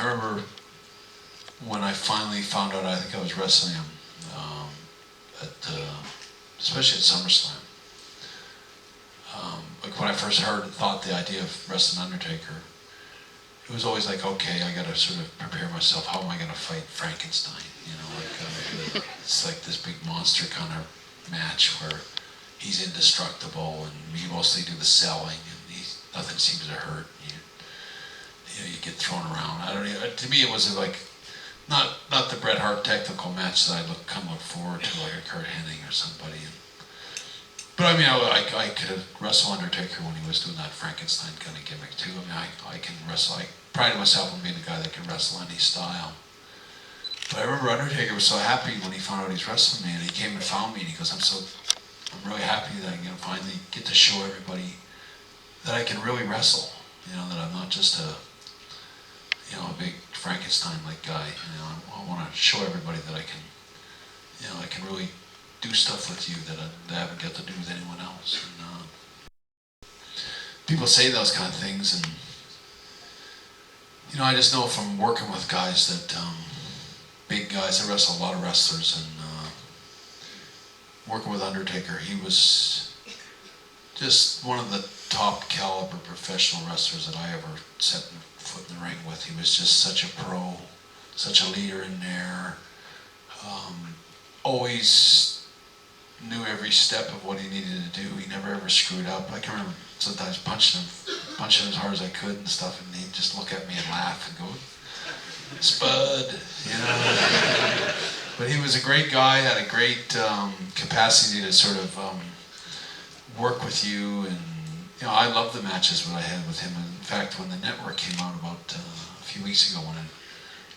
remember when I finally found out, I think I was wrestling him, especially at SummerSlam. Like when I first thought the idea of wrestling Undertaker, it was always like, okay, I gotta sort of prepare myself. How am I gonna fight Frankenstein? You know, like it's like this big monster kind of match where he's indestructible and you mostly do the selling and nothing seems to hurt. You get thrown around. I don't know. To me, it was like not the Bret Hart technical match that I look forward to, like a Curt Hennig or somebody. But I mean, I could wrestle Undertaker when he was doing that Frankenstein kind of gimmick too. I mean, I can wrestle. I pride myself on being the guy that can wrestle any style. But I remember Undertaker was so happy when he found out he's wrestling me, and he came and found me, and he goes, I'm really happy that I'm gonna finally get to show everybody that I can really wrestle. You know, that I'm not just a big Frankenstein-like guy. You know, I want to show everybody that I can really do stuff with you that I haven't got to do with anyone else. And people say those kind of things, and I just know from working with guys that big guys. I wrestle a lot of wrestlers, and working with Undertaker, he was just one of the top caliber professional wrestlers that I ever set foot in the ring with. He was just such a pro, such a leader in there. Always knew every step of what he needed to do. He never ever screwed up. I can remember sometimes punching him as hard as I could and stuff, and he'd just look at me and laugh and go, "Spud," you know. But he was a great guy, had a great capacity to sort of work with you, and I loved the matches that I had with him. In fact, when the network came out about a few weeks ago,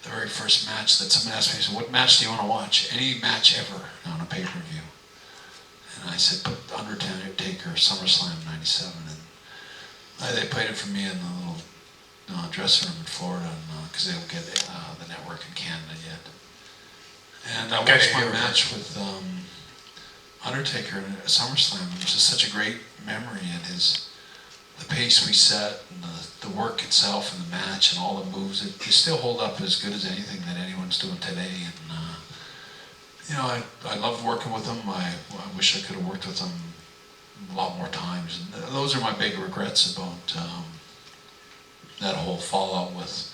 the very first match that someone asked me, so what match do you want to watch? Any match ever on a pay-per-view. And I said, put Undertaker, SummerSlam '97, and they played it for me in the little dressing room in Florida, because they don't get the network in Canada yet. And I watched my match with Undertaker at SummerSlam. It was just such a great memory, and the pace we set, and the work itself, and the match, and all the moves. They still hold up as good as anything that anyone's doing today. And I loved working with them. I wish I could have worked with them a lot more times. And those are my big regrets about that whole fallout with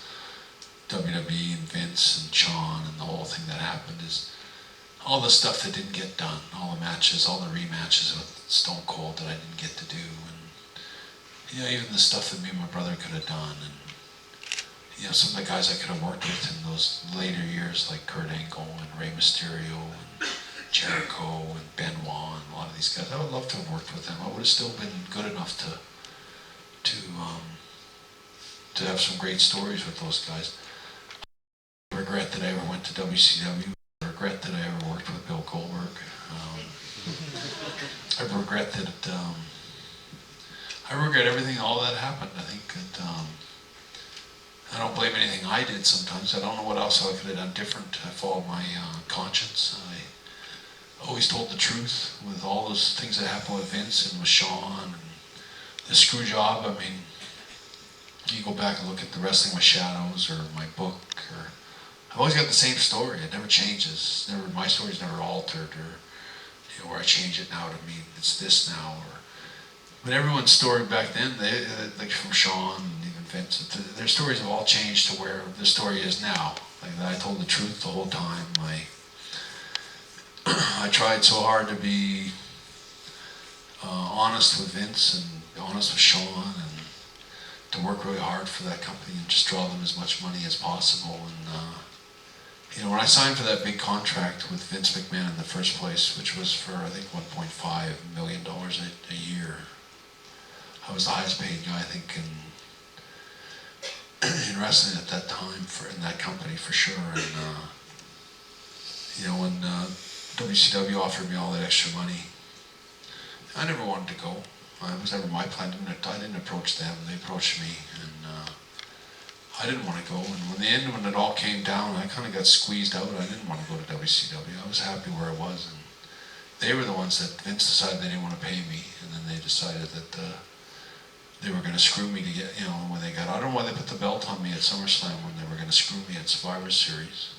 WWE and Vince and Shawn and the whole thing that happened, is all the stuff that didn't get done, all the matches, all the rematches with Stone Cold that I didn't get to do, and even the stuff that me and my brother could have done, and some of the guys I could have worked with in those later years, like Kurt Angle and Rey Mysterio and Jericho and Benoit and a lot of these guys. I would love to have worked with them. I would have still been good enough to have some great stories with those guys. I regret that I ever went to WCW. I regret that I ever worked with Bill Goldberg. I regret everything, all that happened. I think that I don't blame anything I did sometimes. I don't know what else I could have done different. I followed my conscience. I always told the truth with all those things that happened with Vince and with Shawn and the Screwjob. I mean, you go back and look at the Wrestling with Shadows or my book, or I've always got the same story. It never changes. My story's never altered, or where I change it now to mean it's this now. But everyone's story back then, like from Shawn and even Vince, their stories have all changed to where the story is now. Like I told the truth the whole time. I tried so hard to be honest with Vince and honest with Shawn, and to work really hard for that company and just draw them as much money as possible. And when I signed for that big contract with Vince McMahon in the first place, which was for I think $1.5 million a year, I was the highest paid guy I think in wrestling at that time in that company for sure. And when WCW offered me all that extra money, I never wanted to go. It was never my plan. I didn't approach them. They approached me, and I didn't want to go. And when it all came down, I kind of got squeezed out. I didn't want to go to WCW. I was happy where I was, and they were the ones that Vince decided they didn't want to pay me, and then they decided that they were going to screw me to get, when they got, I don't know why they put the belt on me at SummerSlam when they were going to screw me at Survivor Series.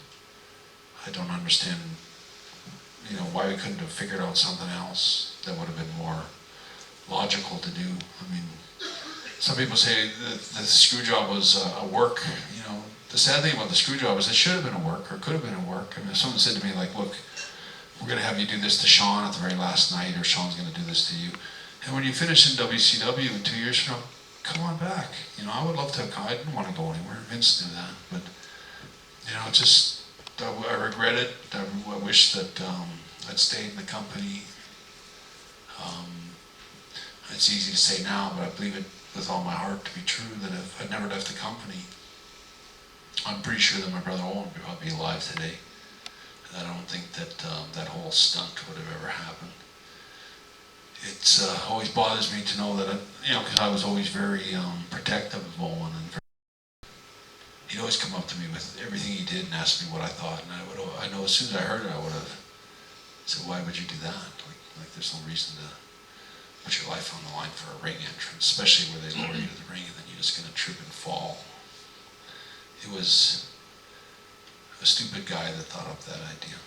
I don't understand, why we couldn't have figured out something else that would have been more logical to do. I mean, some people say that the screw job was a work, The sad thing about the screw job is it should have been a work, or could have been a work. I mean, if someone said to me, like, look, we're going to have you do this to Sean at the very last night, or Sean's going to do this to you. And when you finish in WCW in 2 years from now, come on back. I would love to have come. I didn't want to go anywhere. Vince knew that. But, I regret it. I wish that I'd stayed in the company. It's easy to say now, but I believe it with all my heart to be true that if I'd never left the company, I'm pretty sure that my brother Owen would probably be alive today. And I don't think that that whole stunt would have ever happened. It's always bothers me to know that, because I was always very protective of Owen, and he'd always come up to me with everything he did and ask me what I thought, and I know as soon as I heard it, I would have said, why would you do that? Like there's no reason to put your life on the line for a ring entrance, especially where they lower you to the ring and then you're just going to trip and fall. It was a stupid guy that thought up that idea.